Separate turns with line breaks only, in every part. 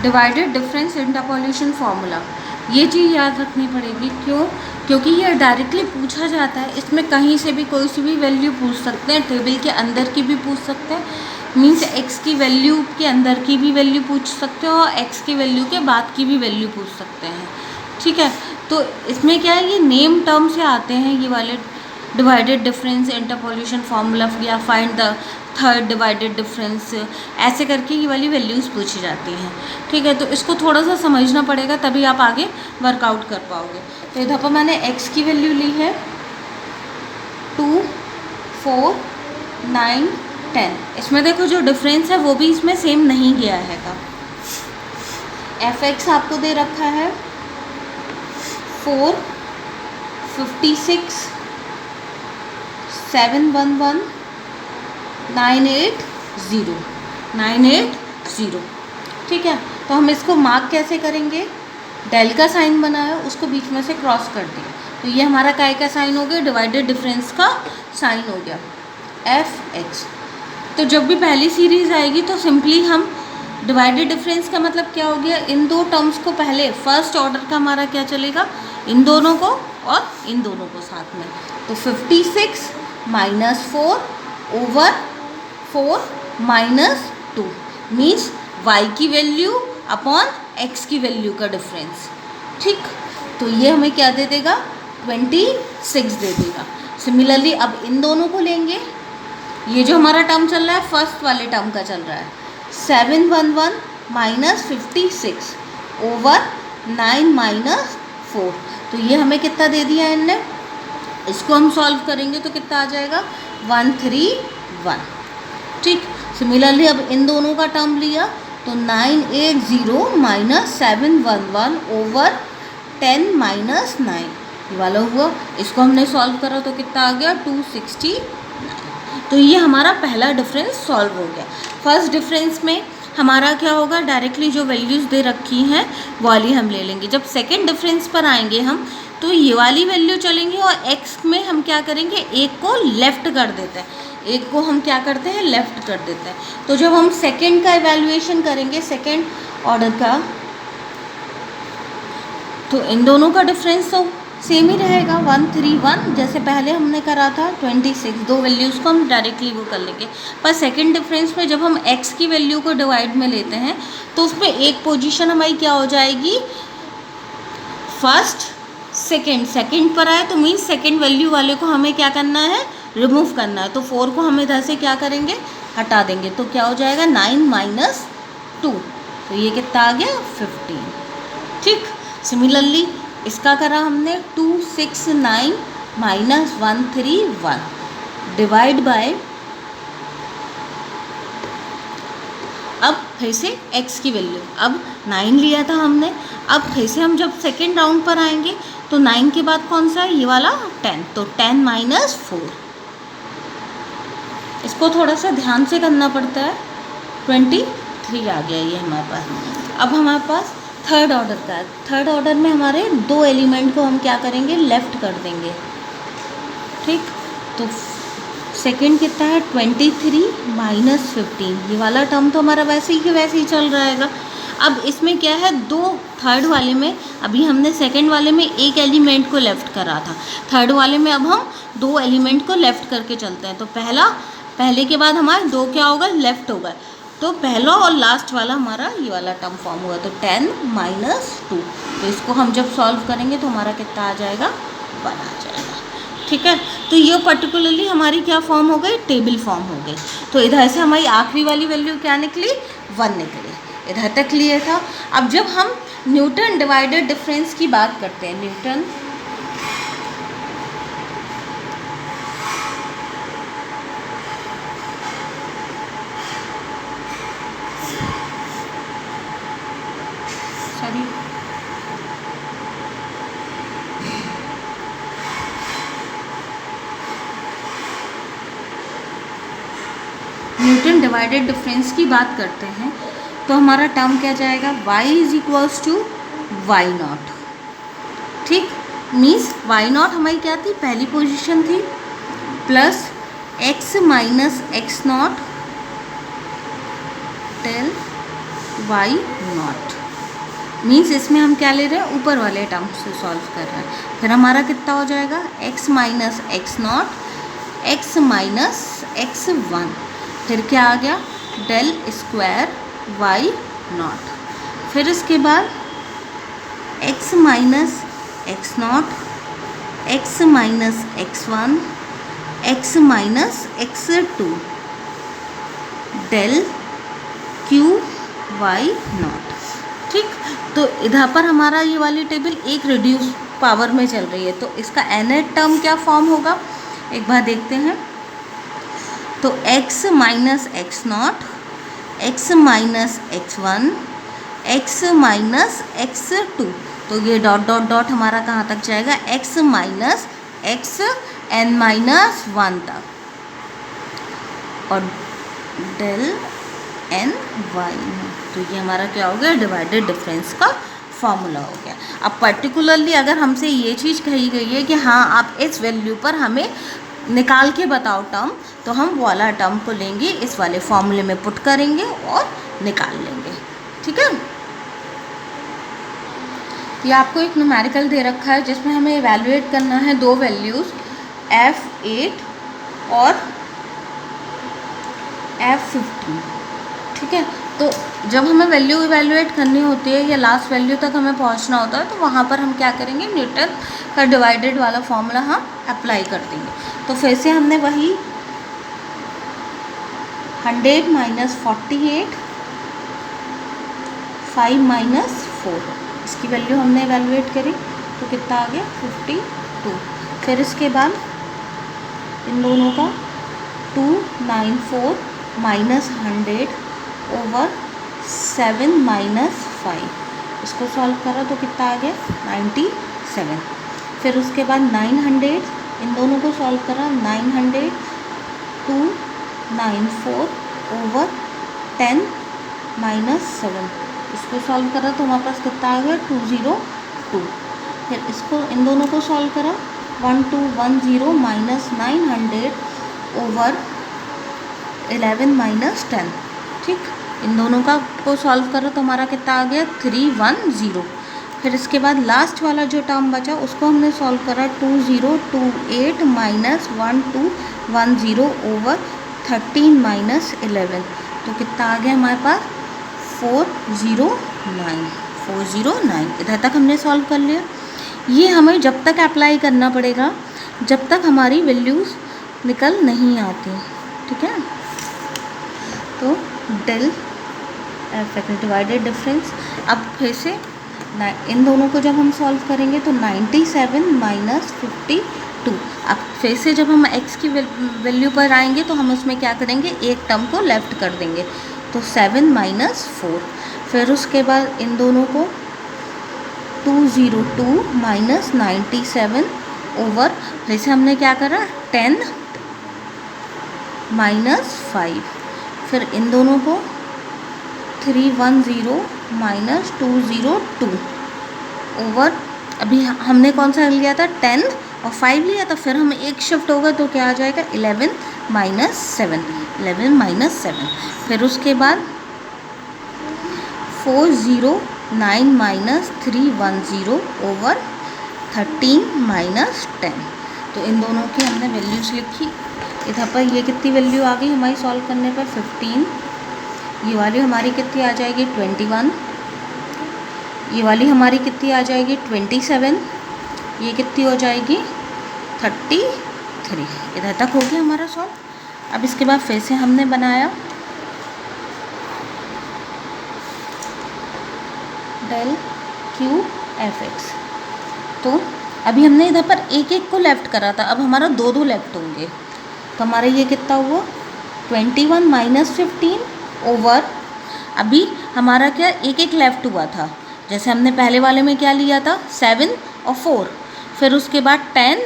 Divided difference interpolation formula, ये चीज़ याद रखनी पड़ेगी। क्यों? क्योंकि ये डायरेक्टली पूछा जाता है, इसमें कहीं से भी कोई सी भी वैल्यू पूछ सकते हैं, टेबल के अंदर की भी पूछ सकते हैं, मीन्स एक्स की वैल्यू के अंदर की भी वैल्यू पूछ सकते हो और एक्स की वैल्यू के बाद की भी वैल्यू पूछ सकते हैं। ठीक है, तो इसमें क्या है, ये नेम टर्म से आते हैं ये वाले डिवाइडेड डिफरेंस, इंटरपोलेशन फार्मूला या find the third divided difference, ऐसे करके ये वाली वैल्यूज़ पूछी जाती हैं। ठीक है, तो इसको थोड़ा सा समझना पड़ेगा, तभी आप आगे वर्कआउट कर पाओगे। तो इधर पर मैंने x की वैल्यू ली है 2, 4, 9, 10। इसमें देखो जो डिफरेंस है वो भी इसमें सेम नहीं गया है का। fx आपको दे रखा है 4, 56, 711, 980, 980। ठीक है, तो हम इसको मार्क कैसे करेंगे? डेल का साइन बनाया, उसको बीच में से क्रॉस कर दिया, तो ये हमारा काय का साइन हो गया, डिवाइडेड डिफरेंस का साइन हो गया एफ एक्स। तो जब भी पहली सीरीज़ आएगी तो सिंपली हम डिवाइडेड डिफरेंस का मतलब क्या हो गया, इन दो टर्म्स को पहले फर्स्ट ऑर्डर का हमारा क्या चलेगा, इन दोनों को और इन दोनों को साथ में। तो 56 minus 4 over 4 minus 2 means y की वैल्यू अपॉन x की वैल्यू का डिफरेंस। ठीक, तो ये हमें क्या दे देगा, 26 दे देगा। सिमिलरली अब इन दोनों को लेंगे, ये जो हमारा टर्म चल रहा है फर्स्ट वाले टर्म का चल रहा है, 711 माइनस 56 ओवर 9 माइनस 4, तो ये हमें कितना दे दिया इनने, इसको हम सॉल्व करेंगे तो कितना आ जाएगा 131। ठीक, सिमिलरली अब इन दोनों का टर्म लिया तो 980 माइनस 711 ओवर 10 माइनस 9, ये वाला हुआ, इसको हमने सॉल्व करा तो कितना आ गया 269। तो ये हमारा पहला डिफरेंस सॉल्व हो गया। फर्स्ट डिफरेंस में हमारा क्या होगा, डायरेक्टली जो वैल्यूज़ दे रखी हैं वाली हम ले लेंगे। जब सेकेंड डिफरेंस पर आएंगे हम तो ये वाली वैल्यू चलेंगे और x में हम क्या करेंगे, एक को लेफ़्ट कर देते हैं, एक को हम क्या करते हैं, लेफ़्ट कर देते हैं। तो जब हम सेकेंड का इवैल्यूएशन करेंगे, सेकेंड ऑर्डर का, तो इन दोनों का डिफरेंस तो सेम ही रहेगा 131, जैसे पहले हमने करा था 26। दो वैल्यूज़ को हम डायरेक्टली वो कर लेंगे। पर सेकंड डिफरेंस में जब हम x की वैल्यू को डिवाइड में लेते हैं तो उसमें एक पोजीशन हमारी क्या हो जाएगी, फर्स्ट सेकंड पर आए तो मीन्स सेकंड वैल्यू वाले को हमें क्या करना है, रिमूव करना है। तो 4 को हम इधर से क्या करेंगे, हटा देंगे, तो क्या हो जाएगा 9 माइनस 2, तो ये कितना आ गया 15। ठीक, सिमिलरली इसका करा हमने 269 माइनस 131 डिवाइड बाय, अब फिर से x की वैल्यू, अब 9 लिया था हमने, अब फिर से हम जब सेकेंड राउंड पर आएंगे तो 9 के बाद कौन सा है, ये वाला 10, तो 10 माइनस 4, इसको थोड़ा सा ध्यान से करना पड़ता है। 23 आ गया ये हमारे पास। अब हमारे पास थर्ड ऑर्डर का है, थर्ड ऑर्डर में हमारे दो एलिमेंट को हम क्या करेंगे, लेफ़्ट कर देंगे। ठीक, तो सेकेंड कितना है 23 माइनस 15, ये वाला टर्म तो हमारा वैसे ही चल रहेगा। अब इसमें क्या है, दो थर्ड वाले में अभी हमने सेकंड वाले में एक एलिमेंट को लेफ़्ट करा था, थर्ड वाले में अब हम दो एलिमेंट को लेफ़्ट करके चलते हैं। तो पहले के बाद हमारे दो क्या होगा, लेफ़्ट होगा, तो पहला और लास्ट वाला हमारा ये वाला टर्म फॉर्म हुआ, तो 10 माइनस 2, तो इसको हम जब सॉल्व करेंगे तो हमारा कितना आ जाएगा, 1 आ जाएगा। ठीक है, तो ये पर्टिकुलरली हमारी क्या फॉर्म हो गई, टेबल फॉर्म हो गई। तो इधर से हमारी आखिरी वाली वैल्यू क्या निकली, 1 निकली, इधर तक क्लियर था। अब जब हम न्यूटन डिवाइडेड डिफरेंस की बात करते हैं, न्यूटन न्यूटन डिवाइडेड डिफरेंस की बात करते हैं तो हमारा टर्म क्या जाएगा, y is equals to y not. ठीक, मीन्स वाई नॉट हमारी क्या थी, पहली पोजीशन थी, plus x minus x not tell y not. Means इसमें हम क्या ले रहे हैं, ऊपर वाले टर्म से सॉल्व कर रहे हैं। फिर हमारा कितना हो जाएगा, x minus x not, x minus x one, फिर क्या आ गया, डेल स्क्वायर वाई नॉट। फिर इसके बाद x minus x not, x minus x one, x minus x two, del cube y not. ठीक, तो इधर पर हमारा ये वाली टेबल एक रिड्यूस पावर में चल रही है, तो इसका nth टर्म क्या फॉर्म होगा, एक बार देखते हैं। तो x minus x not, x minus x one, x minus x two, तो ये डॉट डॉट डॉट हमारा कहाँ तक जाएगा, x minus x n minus one तक, और डेल एन वाई। तो ये हमारा क्या हो गया, डिवाइडेड डिफरेंस का फॉर्मूला हो गया। अब पर्टिकुलरली अगर हमसे ये चीज़ कही गई है कि हाँ आप इस वैल्यू पर हमें निकाल के बताओ टर्म, तो हम वो वाला टर्म को लेंगे, इस वाले फॉर्मूले में पुट करेंगे और निकाल लेंगे। ठीक है, ये आपको एक न्यूमेरिकल दे रखा है जिसमें हमें इवैल्यूएट करना है दो वैल्यूज़ F8 और F15। ठीक है, तो जब हमें वैल्यू इवैल्यूएट करनी होती है या लास्ट वैल्यू तक हमें पहुंचना होता है, तो वहाँ पर हम क्या करेंगे, न्यूटन का डिवाइडेड वाला फॉर्मूला हम अप्लाई कर देंगे। तो फिर से हमने वही 100 माइनस 48, 5 माइनस 4, इसकी वैल्यू हमने इवैल्यूएट करी तो कितना आ गया, 52। फिर इसके बाद इन दोनों का 294 माइनस 100 ओवर 7 माइनस 5, इसको सॉल्व करा तो कितना आ गया, 97। फिर उसके बाद 900, इन दोनों को सॉल्व करा, 900 294 ओवर 10 माइनस 7, इसको सॉल्व करा तो हमारे पास कितना आ गया, 202। फिर इसको इन दोनों को सॉल्व करा, 1210 माइनस 900 ओवर 11 माइनस 10। ठीक, इन दोनों का को सॉल्व करो तो हमारा कितना आ गया, 310। फिर इसके बाद लास्ट वाला जो टर्म बचा उसको हमने सॉल्व करा, 2028 माइनस 1210 ओवर 13 माइनस 11, तो कितना आ गया हमारे पास, 409। इधर तक हमने सॉल्व कर लिया। ये हमें जब तक अप्लाई करना पड़ेगा जब तक हमारी वैल्यूज़ निकल नहीं आती। ठीक है, तो डेल एफ डिवाइडेड डिफरेंस। अब फिर से इन दोनों को जब हम सॉल्व करेंगे तो 97 माइनस 52। अब फिर से जब हम x की वैल्यू पर आएंगे तो हम उसमें क्या करेंगे, एक टर्म को लेफ्ट कर देंगे, तो 7 माइनस 4। फिर उसके बाद इन दोनों को 202 माइनस 97 ओवर, फिर से हमने क्या करा, 10 माइनस 5। फिर इन दोनों को 310 माइनस 202 ओवर, अभी हमने कौन सा लिया था, 10 और 5 लिया था, फिर हम एक शिफ्ट होगा तो क्या आ जाएगा, 11 माइनस 7। फिर उसके बाद 409 माइनस 310 ओवर 13 माइनस 10। तो इन दोनों की हमने वैल्यूज़ लिखी। इधर पर ये कितनी वैल्यू आ गई हमारी सॉल्व करने पर, 15। ये वाली हमारी कितनी आ जाएगी, 21। ये वाली हमारी कितनी आ जाएगी, 27। ये कितनी हो जाएगी, 33। इधर तक हो गया हमारा सॉल्व। अब इसके बाद फिर से हमने बनाया डेल क्यू एफ एक्स। तो अभी हमने इधर पर एक एक को लेफ़्ट करा था, अब हमारा दो दो लेफ़्ट होंगे, तो हमारा ये कितना हुआ, 21 माइनस 15 ओवर, अभी हमारा क्या एक एक लेफ़्ट हुआ था, जैसे हमने पहले वाले में क्या लिया था, 7 और 4, फिर उसके बाद 10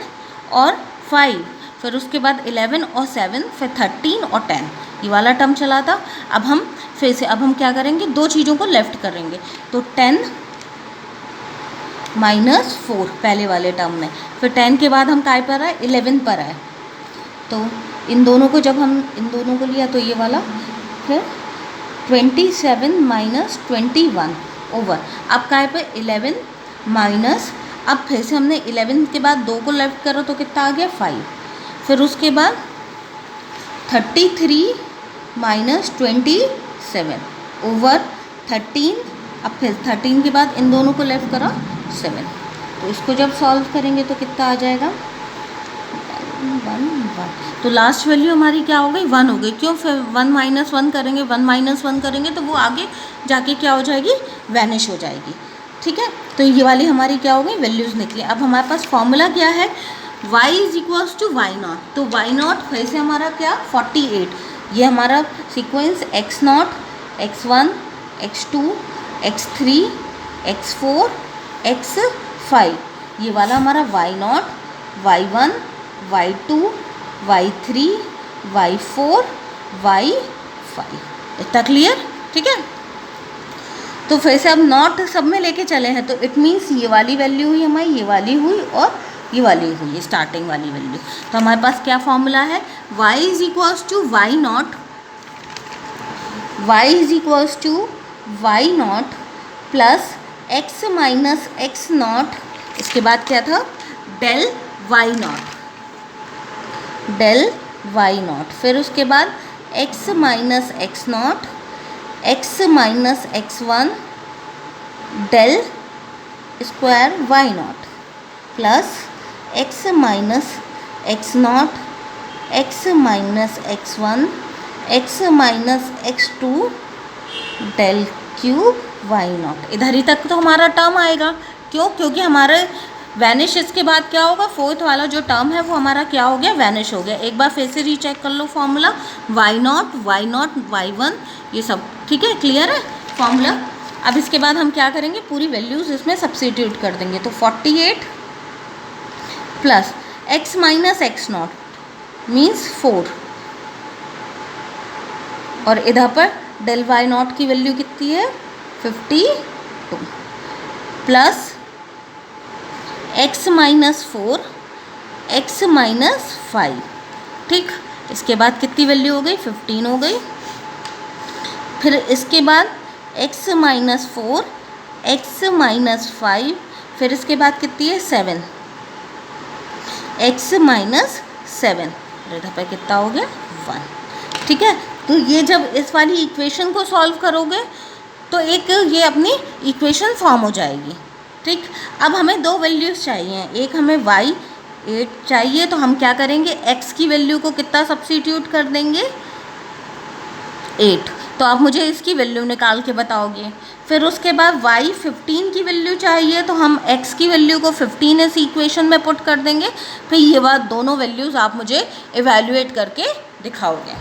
और 5, फिर उसके बाद 11 और 7, फिर 13 और 10, ये वाला टर्म चला था। अब हम फिर से अब हम क्या करेंगे, दो चीज़ों को लेफ़्ट करेंगे, तो 10 माइनस 4 पहले वाले टर्म में, फिर 10 के बाद हम काय पर आए, 11 पर आए, तो इन दोनों को जब हम इन दोनों को लिया तो ये वाला, फिर 27 माइनस 21 ओवर, अब काय पे 11 माइनस, अब फिर से हमने 11 के बाद 2 को लेफ्ट करो तो कितना आ गया 5, फिर उसके बाद 33 माइनस 27 ओवर 13, अब फिर 13 के बाद इन दोनों को लेफ्ट करो 7, तो इसको जब सॉल्व करेंगे तो कितना आ जाएगा 1 1, तो लास्ट वैल्यू हमारी क्या हो गई 1 हो गई। क्यों, फिर 1 माइनस 1 करेंगे, 1 माइनस 1 करेंगे तो वो आगे जाके क्या हो जाएगी, वैनिश हो जाएगी। ठीक है, तो ये वाली हमारी क्या हो गई, वैल्यूज़ निकली। अब हमारे पास फॉर्मूला क्या है, y is equals to y not, तो वाई नॉट फिर से हमारा क्या 48, ये हमारा sequence x not, x1, x2, x3, x4, x5, ये वाला हमारा y not, y1, y2, y3, y4, y5, इतना क्लियर। ठीक है, तो फिर से अब नॉट सब में लेके चले हैं, तो इट मीन्स ये वाली वैल्यू हुई हमारी, ये वाली हुई और ये वाली हुई, स्टार्टिंग वाली वैल्यू। तो हमारे पास क्या फॉर्मूला है, y is equals to y not, y is equals to y not plus x minus x not, इसके बाद क्या था del y not, del y not, फिर उसके बाद x minus x not, x minus x1 del square y not plus x minus x not, x minus x1, x minus x2 del cube y not. इधर ही तक तो हमारा term आएगा, क्यों, क्योंकि हमारे वैनिश इसके बाद क्या होगा, फोर्थ वाला जो टर्म है वो हमारा क्या हो गया, वैनिश हो गया। एक बार फिर से रीचेक कर लो फॉर्मूला, वाई नॉट, y1, ये सब ठीक है, क्लियर है फॉर्मूला। अब इसके बाद हम क्या करेंगे, पूरी वैल्यूज़ इसमें सब्स्टिट्यूट कर देंगे, तो 48 plus x minus x not means 4, और इधर पर डेल वाई नॉट की वैल्यू कितनी है 52 plus x minus 4, x minus 5। ठीक, इसके बाद कितनी वैल्यू हो गई 15 हो गई, फिर इसके बाद x माइनस 4, x माइनस 5, फिर इसके बाद कितनी है 7, x माइनस 7, इधर पर कितना हो गया 1। ठीक है, तो ये जब इस वाली इक्वेशन को सॉल्व करोगे तो एक ये अपनी इक्वेशन फॉर्म हो जाएगी। ठीक, अब हमें दो वैल्यूज़ चाहिए, एक हमें y8 चाहिए, तो हम क्या करेंगे, x की वैल्यू को कितना सब्स्टिट्यूट कर देंगे 8, तो आप मुझे इसकी वैल्यू निकाल के बताओगे। फिर उसके बाद y15 की वैल्यू चाहिए, तो हम x की वैल्यू को 15 इस इक्वेशन में पुट कर देंगे, फिर ये बात दोनों वैल्यूज़ आप मुझे इवैल्यूएट करके दिखाओगे।